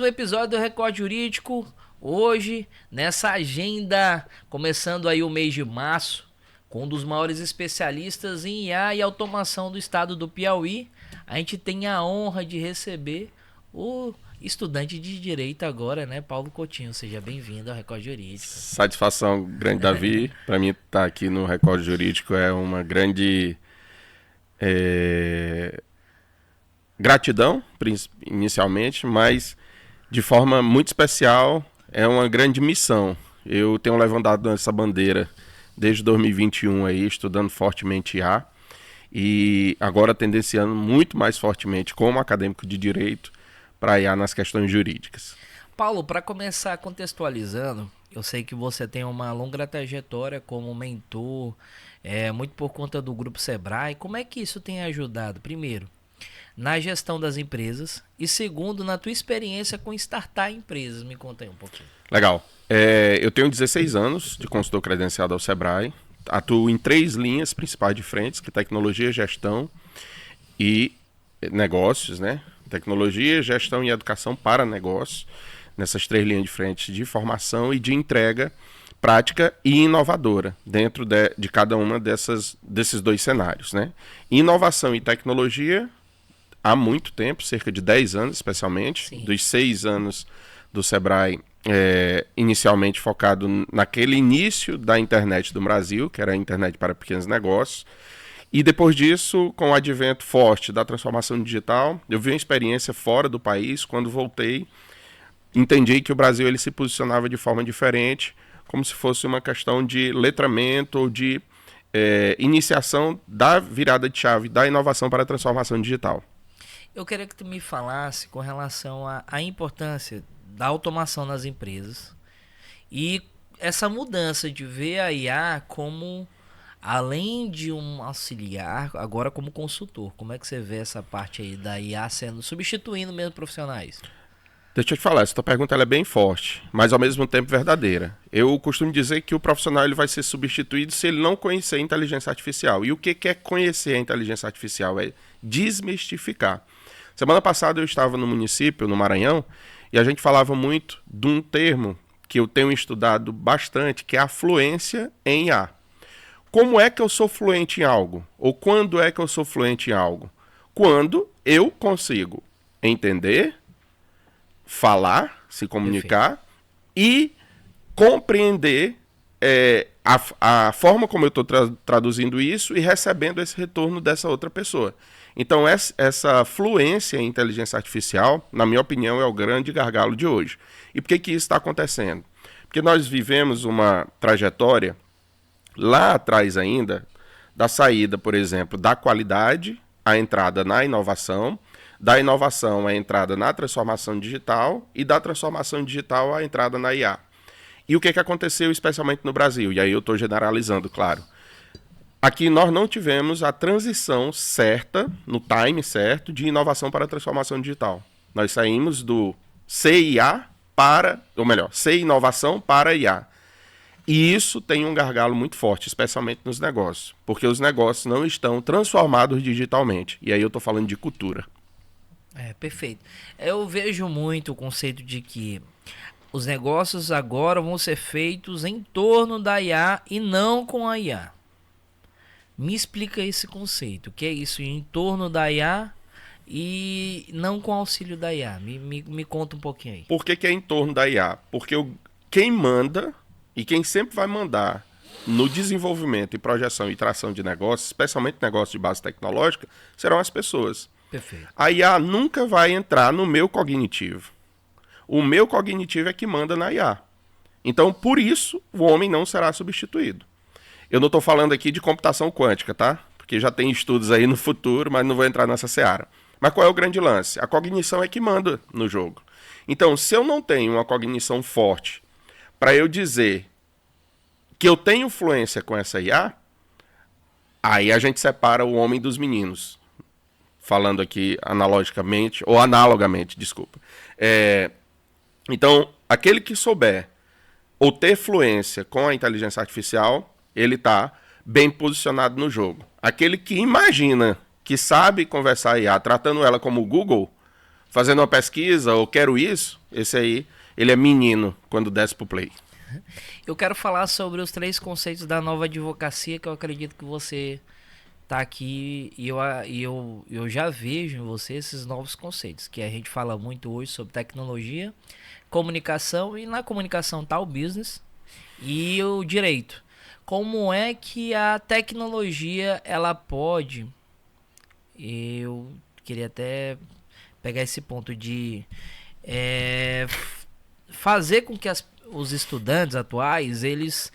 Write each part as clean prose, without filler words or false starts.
Um episódio do Recorde Jurídico, hoje, nessa agenda, começando aí o mês de março, com um dos maiores especialistas em IA e automação do estado do Piauí. A gente tem a honra de receber o estudante de Direito agora, né, Paulo Coutinho. Seja bem-vindo ao Recorde Jurídico. Satisfação grande, Davi. Para mim, estar aqui no Recorde Jurídico é uma grande gratidão, inicialmente, mas de forma muito especial é uma grande missão. Eu tenho levantado essa bandeira desde 2021 aí, estudando fortemente IA, e agora tendenciando muito mais fortemente como acadêmico de direito para IA nas questões jurídicas. Paulo, para começar contextualizando, eu sei que você tem uma longa trajetória como mentor, muito por conta do Grupo Sebrae. Como é que isso tem ajudado, primeiro, na gestão das empresas e segundo, na tua experiência com startup empresas? Me conta aí um pouquinho. Legal. Eu tenho 16 anos de consultor credenciado ao Sebrae. Atuo em 3 linhas principais de frentes, que é tecnologia, gestão e negócios, né? Tecnologia, gestão e educação para negócios. Nessas 3 linhas de frente de formação e de entrega prática e inovadora dentro de cada uma desses 2 cenários, né? Inovação e tecnologia há muito tempo, cerca de 10 anos especialmente. Sim. Dos 6 anos do Sebrae, inicialmente focado naquele início da internet do Brasil, que era a internet para pequenos negócios. E depois disso, com o advento forte da transformação digital, eu vi uma experiência fora do país. Quando voltei, entendi que o Brasil ele se posicionava de forma diferente, como se fosse uma questão de letramento ou de iniciação da virada de chave da inovação para a transformação digital. Eu queria que tu me falasse com relação à importância da automação nas empresas e essa mudança de ver a IA como, além de um auxiliar, agora como consultor. Como é que você vê essa parte aí da IA substituindo mesmo profissionais? Deixa eu te falar, essa tua pergunta ela é bem forte, mas ao mesmo tempo verdadeira. Eu costumo dizer que o profissional ele vai ser substituído se ele não conhecer a inteligência artificial. E o que é conhecer a inteligência artificial? É desmistificar. Semana passada eu estava no município, no Maranhão, e a gente falava muito de um termo que eu tenho estudado bastante, que é a fluência em IA. Como é que eu sou fluente em algo? Ou quando é que eu sou fluente em algo? Quando eu consigo entender, falar, se comunicar. Perfeito. E compreender a forma como eu estou traduzindo isso e recebendo esse retorno dessa outra pessoa. Então essa fluência em inteligência artificial, na minha opinião, é o grande gargalo de hoje. E por que isso está acontecendo? Porque nós vivemos uma trajetória lá atrás ainda da saída, por exemplo, da qualidade, a entrada na inovação, da inovação à entrada na transformação digital e da transformação digital à entrada na IA. E o que aconteceu especialmente no Brasil? E aí eu estou generalizando, claro. Aqui nós não tivemos a transição certa, no time certo, de inovação para a transformação digital. Nós saímos do CIA para, ou melhor, C-inovação para IA. E isso tem um gargalo muito forte, especialmente nos negócios, porque os negócios não estão transformados digitalmente. E aí eu estou falando de cultura. Perfeito. Eu vejo muito o conceito de que os negócios agora vão ser feitos em torno da IA e não com a IA. Me explica esse conceito, que é isso, em torno da IA e não com auxílio da IA. Me conta um pouquinho aí. Por que é em torno da IA? Porque quem manda e quem sempre vai mandar no desenvolvimento e projeção e tração de negócios, especialmente negócios de base tecnológica, serão as pessoas. Perfeito. A IA nunca vai entrar no meu cognitivo. O meu cognitivo é que manda na IA. Então, por isso, o homem não será substituído. Eu não estou falando aqui de computação quântica, tá? Porque já tem estudos aí no futuro, mas não vou entrar nessa seara. Mas qual é o grande lance? A cognição é que manda no jogo. Então, se eu não tenho uma cognição forte para eu dizer que eu tenho fluência com essa IA, aí a gente separa o homem dos meninos. Falando aqui analogicamente, ou analogamente, desculpa. Então, aquele que souber ou ter fluência com a inteligência artificial, ele está bem posicionado no jogo. Aquele que imagina que sabe conversar IA, tratando ela como Google, fazendo uma pesquisa ou quero isso, esse aí, ele é menino quando desce pro play. Eu quero falar sobre os 3 conceitos da nova advocacia, que eu acredito que você tá aqui e eu já vejo em você esses novos conceitos, que a gente fala muito hoje sobre tecnologia, comunicação, e na comunicação tá o business e o direito. Como é que a tecnologia ela pode, eu queria até pegar esse ponto de fazer com que os estudantes atuais eles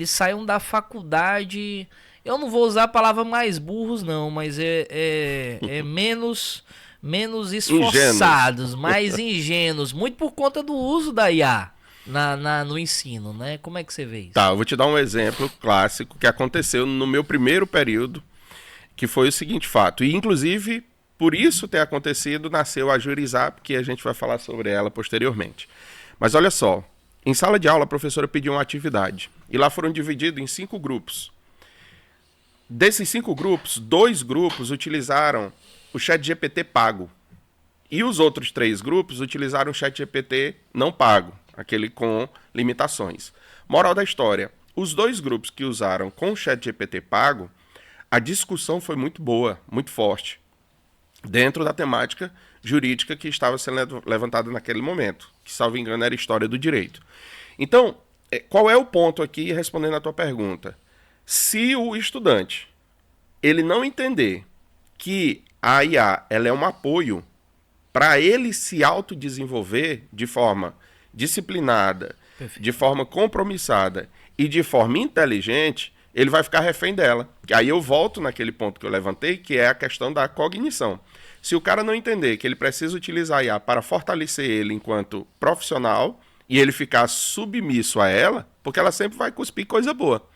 saiam da faculdade. Eu não vou usar a palavra mais burros, não, mas menos esforçados, Ingênuos. mais ingênuos, muito por conta do uso da IA no ensino, né? Como é que você vê isso? Tá, eu vou te dar um exemplo clássico que aconteceu no meu primeiro período, que foi o seguinte fato. E, inclusive, por isso ter acontecido, nasceu a Jurizap, que a gente vai falar sobre ela posteriormente. Mas olha só, em sala de aula a professora pediu uma atividade, e lá foram divididos em 5 grupos. Desses 5 grupos, 2 grupos utilizaram o ChatGPT pago. E os outros 3 grupos utilizaram o ChatGPT não pago, aquele com limitações. Moral da história, os 2 grupos que usaram com o ChatGPT pago, a discussão foi muito boa, muito forte, dentro da temática jurídica que estava sendo levantada naquele momento, que, salvo engano, era história do direito. Então, qual é o ponto aqui, respondendo à tua pergunta? Se o estudante ele não entender que a IA ela é um apoio para ele se autodesenvolver de forma disciplinada, Perfeito. de forma compromissada e de forma inteligente, ele vai ficar refém dela. Aí eu volto naquele ponto que eu levantei, que é a questão da cognição. Se o cara não entender que ele precisa utilizar a IA para fortalecer ele enquanto profissional e ele ficar submisso a ela, porque ela sempre vai cuspir coisa boa.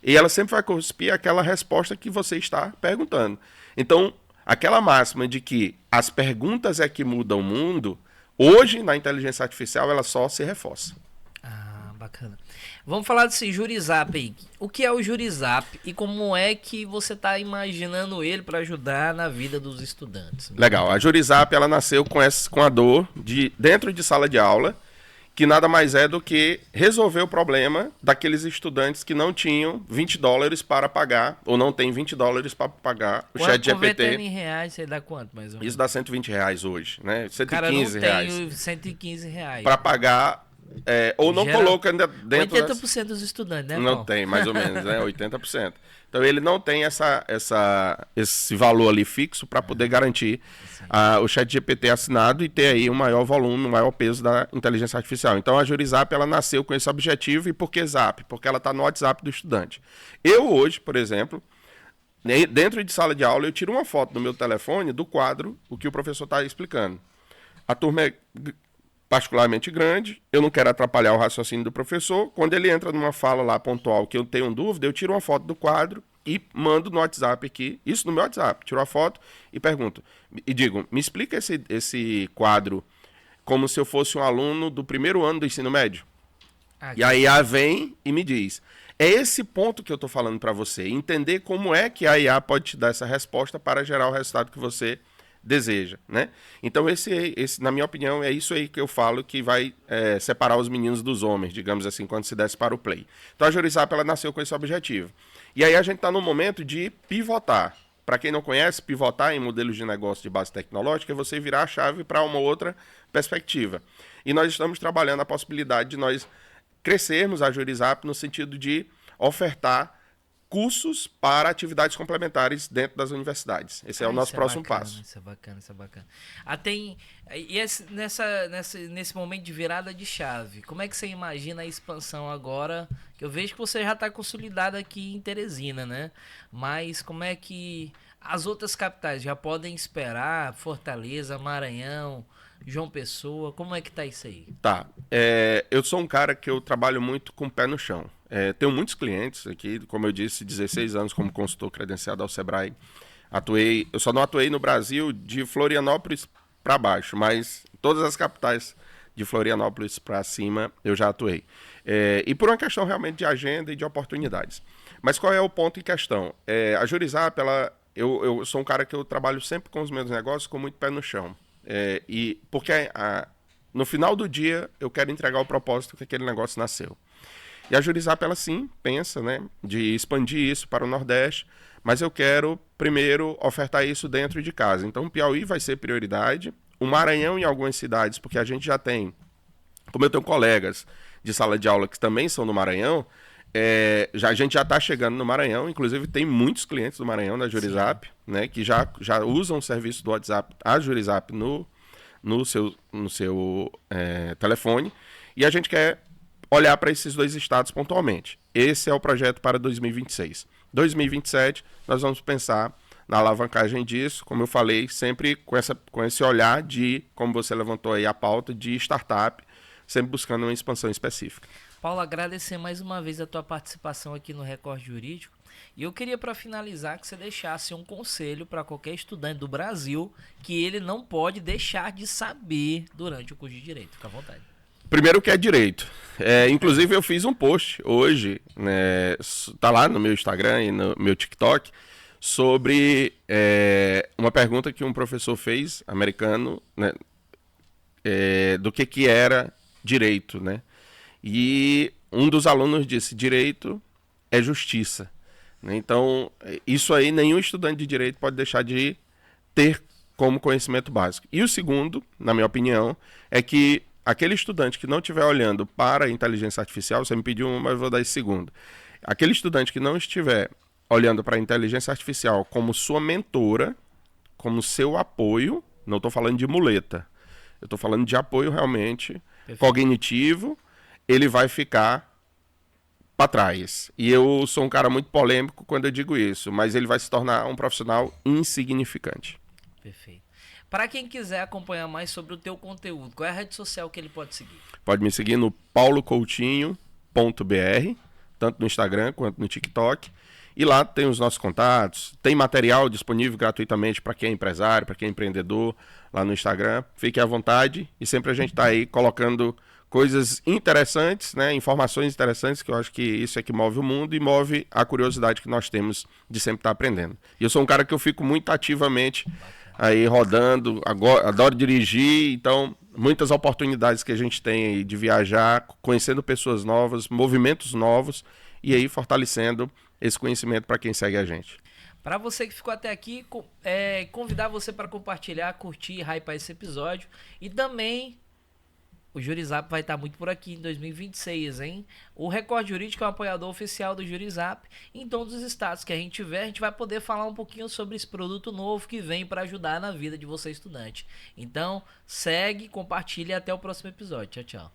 E ela sempre vai cuspir aquela resposta que você está perguntando. Então, aquela máxima de que as perguntas é que mudam o mundo, hoje, na inteligência artificial, ela só se reforça. Ah, bacana. Vamos falar desse Jurizap aí. O que é o Jurizap e como é que você está imaginando ele para ajudar na vida dos estudantes? Legal. A Jurizap, ela nasceu com a dor dentro de sala de aula, que nada mais é do que resolver o problema daqueles estudantes que não tinham $20 para pagar, ou não tem $20 para pagar o ChatGPT. Convertendo em reais, você dá quanto mais ou menos? Isso dá R$ 120 hoje, né? O cara não R$115. tem R$115. Para pagar, ou não coloca dentro 80% dos estudantes, né, Não Paulo? tem, mais ou menos, né? 80%. Então ele não tem esse valor ali fixo para poder garantir o ChatGPT assinado e ter aí um maior volume, um maior peso da inteligência artificial. Então a Jurizap ela nasceu com esse objetivo. E por que Zap? Porque ela está no WhatsApp do estudante. Eu hoje, por exemplo, dentro de sala de aula, eu tiro uma foto do meu telefone do quadro, o que o professor está explicando. A turma é particularmente grande, eu não quero atrapalhar o raciocínio do professor. Quando ele entra numa fala lá pontual que eu tenho dúvida, eu tiro uma foto do quadro e mando no WhatsApp aqui, isso no meu WhatsApp, tiro a foto e pergunto, e digo, me explica esse quadro como se eu fosse um aluno do primeiro ano do ensino médio. E a IA vem e me diz, é esse ponto que eu estou falando para você, entender como é que a IA pode te dar essa resposta para gerar o resultado que você deseja, né? Então esse, na minha opinião, é isso aí que eu falo que vai separar os meninos dos homens, digamos assim, quando se desce para o play. Então a Jurizap, ela nasceu com esse objetivo. E aí a gente está no momento de pivotar. Para quem não conhece, pivotar em modelos de negócio de base tecnológica é você virar a chave para uma outra perspectiva. E nós estamos trabalhando a possibilidade de nós crescermos a Jurizap no sentido de ofertar cursos para atividades complementares dentro das universidades. Esse é o nosso próximo passo. Isso é bacana, isso é bacana. Nesse momento de virada de chave, como é que você imagina a expansão agora? Eu vejo que você já está consolidado aqui em Teresina, né? Mas como é que as outras capitais já podem esperar? Fortaleza, Maranhão, João Pessoa, como é que tá isso aí? Tá. Eu sou um cara que eu trabalho muito com o pé no chão. Tenho muitos clientes aqui, como eu disse, 16 anos como consultor credenciado ao Sebrae. Eu só não atuei no Brasil de Florianópolis para baixo, mas todas as capitais de Florianópolis para cima eu já atuei. E por uma questão realmente de agenda e de oportunidades. Mas qual é o ponto em questão? A Jurizap, eu sou um cara que eu trabalho sempre com os meus negócios com muito pé no chão. Porque no final do dia, eu quero entregar o propósito que aquele negócio nasceu. E a Jurizap, ela sim pensa, né, de expandir isso para o Nordeste, mas eu quero primeiro ofertar isso dentro de casa. Então o Piauí vai ser prioridade, o Maranhão em algumas cidades, porque a gente já tem, como eu tenho colegas de sala de aula que também são do Maranhão, a gente já está chegando no Maranhão, inclusive tem muitos clientes do Maranhão da Jurizap, né, que já usam o serviço do WhatsApp, a Jurizap no seu telefone, e a gente quer olhar para esses dois estados pontualmente. Esse é o projeto para 2026. 2027, nós vamos pensar na alavancagem disso, como eu falei, sempre com esse olhar de, como você levantou aí a pauta, de startup, sempre buscando uma expansão específica. Paulo, agradecer mais uma vez a tua participação aqui no Recorte Jurídico. E eu queria, para finalizar, que você deixasse um conselho para qualquer estudante do Brasil que ele não pode deixar de saber durante o curso de Direito. Fica à vontade. Primeiro que é direito. Inclusive eu fiz um post hoje, né, tá lá no meu Instagram e no meu TikTok, sobre uma pergunta que um professor fez, americano, né, do que era direito, né? E um dos alunos disse, direito é justiça. Né? Então, isso aí nenhum estudante de direito pode deixar de ter como conhecimento básico. E o segundo, na minha opinião, é que aquele estudante que não estiver olhando para a inteligência artificial, você me pediu uma, mas eu vou dar esse segundo. Aquele estudante que não estiver olhando para a inteligência artificial como sua mentora, como seu apoio, não estou falando de muleta, eu estou falando de apoio realmente cognitivo, ele vai ficar para trás. E eu sou um cara muito polêmico quando eu digo isso, mas ele vai se tornar um profissional insignificante. Perfeito. Para quem quiser acompanhar mais sobre o teu conteúdo, qual é a rede social que ele pode seguir? Pode me seguir no paulocoutinho.br, tanto no Instagram quanto no TikTok. E lá tem os nossos contatos, tem material disponível gratuitamente para quem é empresário, para quem é empreendedor, lá no Instagram. Fique à vontade e sempre a gente está aí colocando coisas interessantes, né, informações interessantes, que eu acho que isso é que move o mundo e move a curiosidade que nós temos de sempre estar aprendendo. E eu sou um cara que eu fico muito ativamente aí rodando, adoro dirigir, então muitas oportunidades que a gente tem aí de viajar, conhecendo pessoas novas, movimentos novos e aí fortalecendo esse conhecimento para quem segue a gente. Para você que ficou até aqui, convidar você para compartilhar, curtir e hypar esse episódio. E também o Jurizap vai estar muito por aqui em 2026, hein? O Recorte Jurídico é um apoiador oficial do Jurizap. Em todos os estados que a gente tiver, a gente vai poder falar um pouquinho sobre esse produto novo que vem para ajudar na vida de você estudante. Então, segue, compartilha e até o próximo episódio. Tchau, tchau.